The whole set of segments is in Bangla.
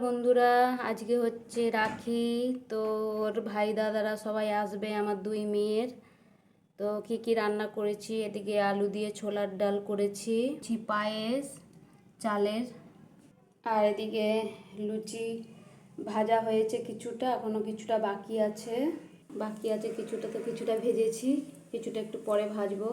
বন্ধুরা, আজকে হচ্ছে রাখি। তো ওর ভাই দাদারা সবাই আসবে, আমার দুই মেয়ের। তো কি কি রান্না করেছি, এদিকে আলু দিয়ে ছোলার ডাল করেছি, পায়েস চালের, আর এদিকে লুচি ভাজা হয়েছে কিছুটা, এখনো কিছুটা বাকি আছে কিছুটা। তো কিছুটা ভেজেছি, কিছুটা একটু পরে ভাজবো।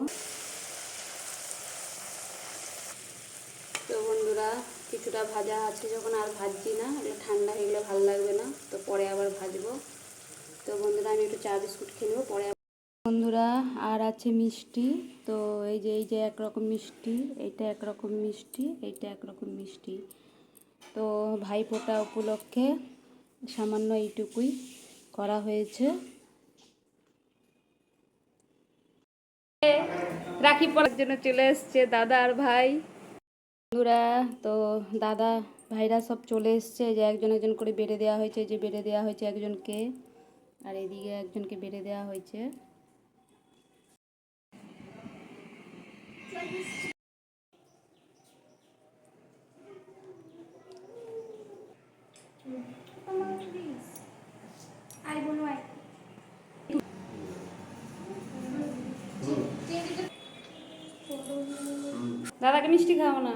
তো বন্ধুরা, কিছুটা ভাজা আছে যখন আর ভাজছি না, এগুলো ঠান্ডা হয়ে গেলে ভালো লাগবে না, তো পরে আবার ভাজবো। তো বন্ধুরা, আমি একটু চা বিস্কুট খেয়ে নেবো পরে। বন্ধুরা, আর আছে মিষ্টি। তো এই যে একরকম মিষ্টি, এইটা একরকম মিষ্টি, এইটা একরকম মিষ্টি। তো ভাইফোঁটা উপলক্ষে সামান্য এইটুকুই করা হয়েছে। রাখি পরার জন্য চলে এসছে দাদা আর ভাই। বন্ধুরা, তো দাদা ভাইরা সব চলে এসছে। যে একজন একজন করে বেড়ে দেওয়া হয়েছে, যে বেড়ে দেওয়া হয়েছে একজনকে, আর এদিকে একজনকে বেড়ে দেওয়া হয়েছে। দাদাকে মিষ্টি খাও না।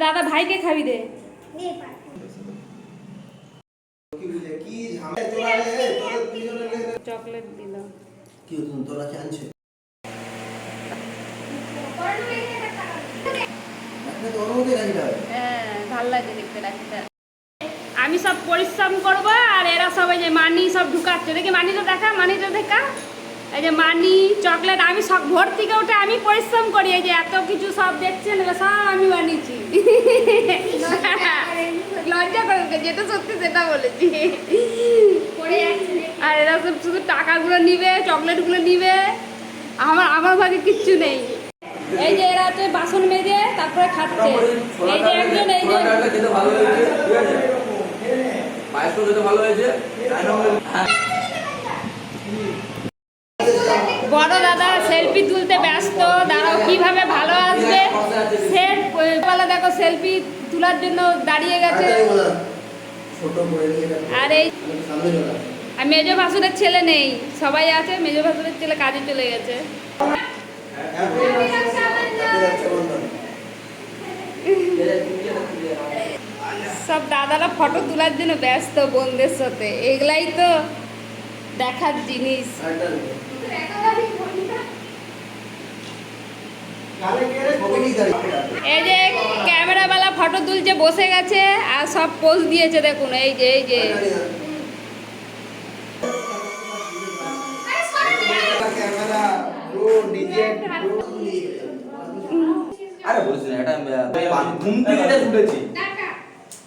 দাদা ভাইকে খাবি দে। চকলেট দিলাম। কি তোরা কি আনছে? হ্যাঁ, ভাল লাগে দেখতে রাখিটা। আমি সব পরিশ্রম করবো, আর এরা সবাই যে মানি সব ঢুকাচ্ছে। দেখি মানিটা দেখা। এই যে মানি চকলেট, আমি সব ভোর থেকে উঠে আমি পরিশ্রম করি। এই যে এত কিছু সব দেখছেন, সব আমি বানিয়েছি। লজ্জা করে, যেটা সত্যি সেটা বলেছি। আর এরা সব শুধু টাকাগুলো নিবে, চকলেটগুলো নিবে, আমার ভাগে কিচ্ছু নেই। এই যে এরা হচ্ছে বাসন মেজে তারপরে খাচ্ছে। এই যে একজন, এই যে বড় দাদা সেলফি তুলতে ব্যস্ত। দাঁড়াও, কিভাবে ভালো আসবে সেট বেলা দেখো, সেলফি তোলার জন্য দাঁড়িয়ে গেছে। আর এই মেজো ভাসুরের ছেলে নেই, সবাই আছে। মেজো ভাসুরের ছেলে কাজে চলে গেছে। সব দাদারা ফটো তোলার জন্য ব্যস্ত বোনদের সাথে। এগুলাই তো দেখার জিনিস। এই যে ক্যামেরাওয়ালা ফটো তুলছে, বসে গেছে আর সব পোজ দিয়েছে। দেখুন, এই যে আরে বলছি না, এটা ঘুম থেকে এটা উঠেছি।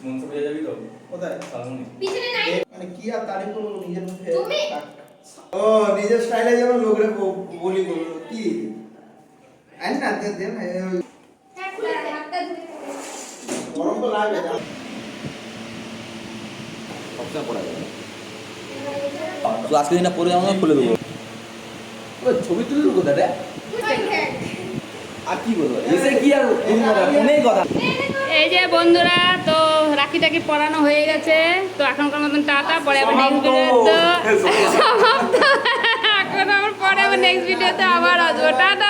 মনসা পেয়ে যাবি তো কোথায়? সালমনি পিছনে নাই মানে কি আর তারিফ করব নিজের মুখে? তুমি? ও নিজের স্টাইলে যেমন লোকরে বলি করলো কি আইন না দেন ওই হ্যাঁ, খুলে দে, হাতটা ধুয়ে দে। গরম তো লাগবে না। সবসময় পড়া যাবে তো আজকে দিনটা পরে আমরা খুলে দেবো। ওই ছবি তুলে কোথায় রে? আর কি বলবো, এসে কি আর অনেক কথা। এই যে বন্ধুরা, তো রাখিটাকে পরানো হয়ে গেছে। তো এখনকার মতন টাটা, পরে আবার নেক্সট ভিডিওতে সমাপ্ত। এখন আমার পরে আবার নেক্সট ভিডিওতে আবার আসবো। টাটা।